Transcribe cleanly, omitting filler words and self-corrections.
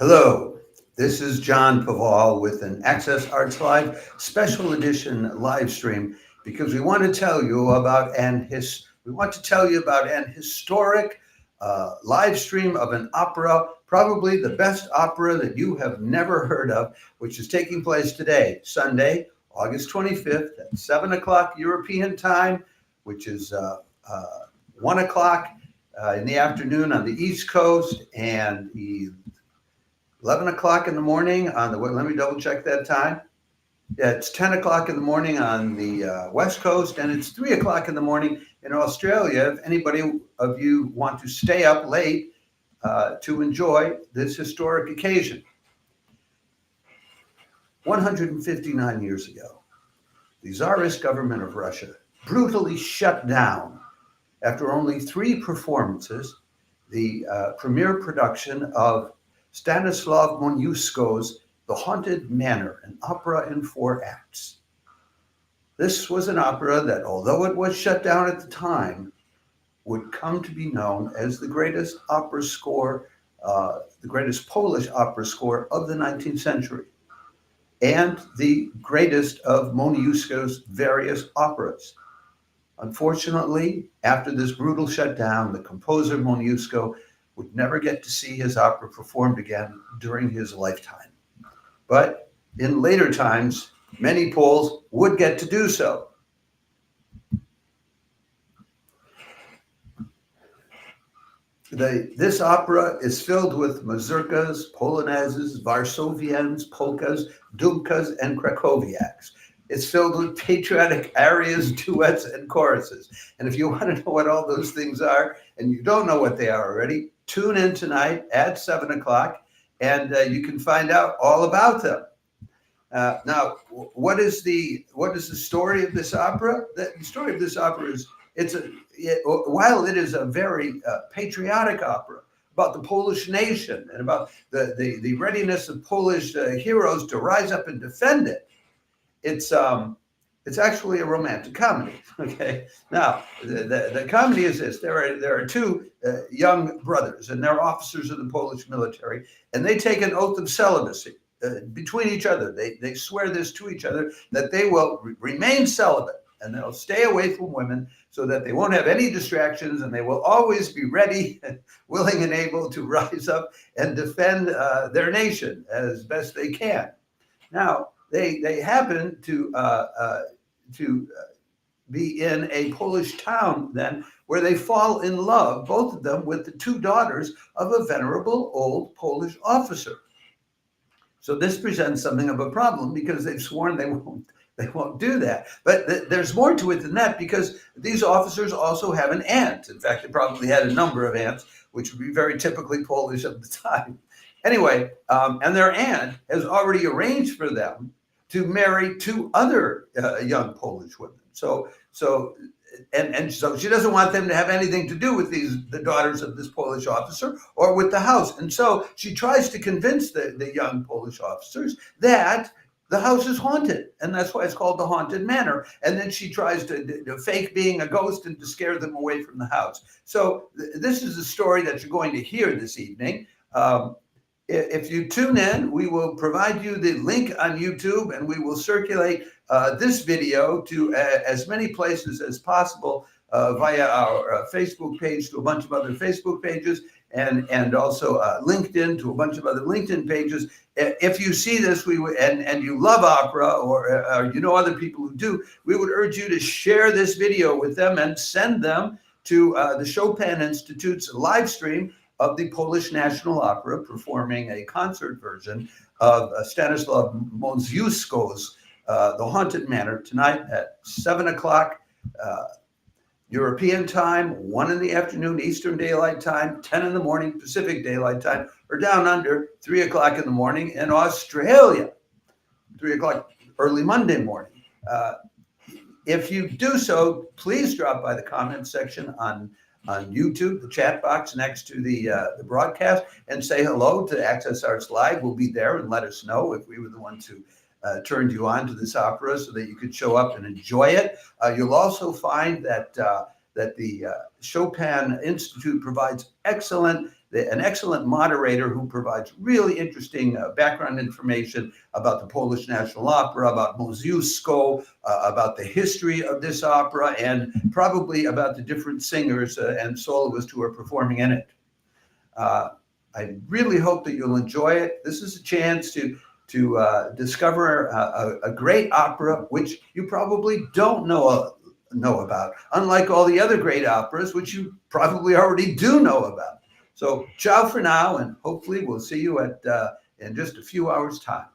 Hello, this is John Paval with an Access Arts Live special edition live stream because we want to tell you about an historic live stream of an opera, probably the best opera that you have never heard of, which is taking place today, Sunday, August 25th at 7 o'clock European time, which is 1 o'clock in the afternoon on the East Coast and 11 o'clock in the morning on the, let me double check that time. Yeah, it's 10 o'clock in the morning on the West Coast, and it's 3 o'clock in the morning in Australia. If anybody of you want to stay up late to enjoy this historic occasion. 159 years ago, the Tsarist government of Russia brutally shut down, after only 3 performances, the premiere production of Stanisław Moniuszko's The Haunted Manor, an opera in 4 acts. This was an opera that, although it was shut down at the time, would come to be known as the greatest opera score, the greatest Polish opera score of the 19th century, and the greatest of Moniuszko's various operas. Unfortunately, after this brutal shutdown, the composer Moniuszko would never get to see his opera performed again during his lifetime. But in later times, many Poles would get to do so. This opera is filled with mazurkas, polonaises, varsoviens, polkas, dumkas, and krakowiaks. It's filled with patriotic arias, duets, and choruses. And if you want to know what all those things are, and you don't know what they are already, tune in tonight at 7 o'clock, and you can find out all about them. Now, what is the story of this opera? The story of this opera is while it is a very patriotic opera about the Polish nation and about the readiness of Polish heroes to rise up and defend it, it's actually a romantic comedy. Okay. Now, the comedy is this: there are 2 young brothers, and they're officers of the Polish military, and they take an oath of celibacy between each other. They swear this to each other, that they will remain celibate and they'll stay away from women so that they won't have any distractions, and they will always be ready, willing, and able to rise up and defend their nation as best they can. Now, they happen to be in a Polish town then, where they fall in love, both of them, with the 2 daughters of a venerable old Polish officer. So this presents something of a problem because they've sworn they won't do that. But there's more to it than that, because these officers also have an aunt. In fact, they probably had a number of aunts, which would be very typically Polish at the time. Anyway, and their aunt has already arranged for them to marry 2 other young Polish women. So she doesn't want them to have anything to do with the daughters of this Polish officer or with the house. And so she tries to convince the young Polish officers that the house is haunted, and that's why it's called the Haunted Manor. And then she tries to fake being a ghost and to scare them away from the house. So this is the story that you're going to hear this evening. If you tune in, we will provide you the link on YouTube, and we will circulate this video to as many places as possible via our Facebook page, to a bunch of other Facebook pages, and also LinkedIn, to a bunch of other LinkedIn pages. If you see this, and you love opera, or you know other people who do, we would urge you to share this video with them and send them to the Chopin Institute's live stream of the Polish National Opera, performing a concert version of Stanisław Moniuszko's The Haunted Manor tonight at 7 o'clock European time, 1 in the afternoon Eastern Daylight Time, 10 in the morning Pacific Daylight Time, or down under 3 o'clock in the morning in Australia, 3 o'clock early Monday morning. If you do so, please drop by the comment section on YouTube, the chat box next to the broadcast, and say hello to Access Arts Live. We'll be there, and let us know if we were the ones who turned you on to this opera so that you could show up and enjoy it. You'll also find that the Chopin Institute provides excellent an excellent moderator who provides really interesting background information about the Polish National Opera, about Moniuszko, about the history of this opera, and probably about the different singers and soloists who are performing in it. I really hope that you'll enjoy it. This is a chance to discover a great opera, which you probably don't know about, unlike all the other great operas, which you probably already do know about. So ciao for now, and hopefully we'll see you in just a few hours' time.